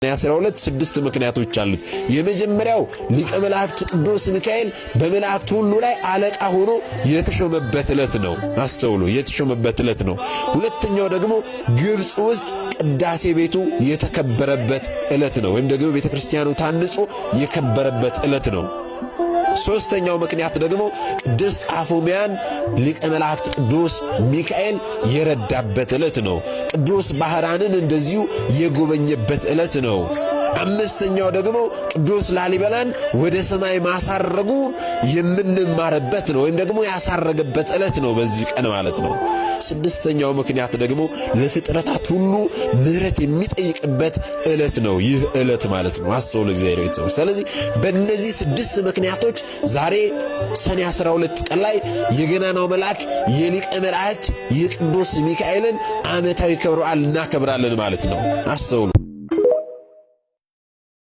12 ስድስት ምክንያቶች አሉት። የመጀመሪያው ሊቀ መላእክት ቅዱስ ሚካኤል በመላእክት ሁሉ ላይ አለቃ ሆኖ የተሾመበት ዕለት ነው። አስተውሉ፣ የተሾመበት ዕለት ነው። ሁለተኛው ደግሞ ግብጽ ውስጥ ቅዳሴ ቤቱ የተከበረበት ዕለት ነው፣ ወይም ደግሞ ቤተክርስቲያኑ ታንጾ የከበረበት ዕለት ነው። ሶስተኛው ምክንያት ደግሞ ቅድስት አፎሚያን ሊቀ መላእክት ቅዱስ ሚካኤል የረዳበት ዕለት ነው። ቅዱስ ባህራንን እንደዚሁ የጎበኘበት ዕለት ነው። አምስተኛው ደግሞ ቅዱስ ላሊበላን ወደ ሰማይ ማሳረጉን የምንማርበት ነው፣ ወይም ደግሞ ያሳረገበት ዕለት ነው በዚህ ቀን ማለት ነው። ስድስተኛው ምክንያት ደግሞ ለፍጥረታት ሁሉ ምሕረት የሚጠይቅበት ዕለት ነው ይህ ዕለት ማለት ነው። አስተውሉ እግዚአብሔር ቤተሰቦች። ስለዚህ በእነዚህ ስድስት ምክንያቶች ዛሬ ሰኔ 12 ቀን ላይ የገናናው መልአክ የሊቀ መላእክት የቅዱስ ሚካኤልን ዓመታዊ ክብረ በዓል እናከብራለን ማለት ነው። አስተውሉ።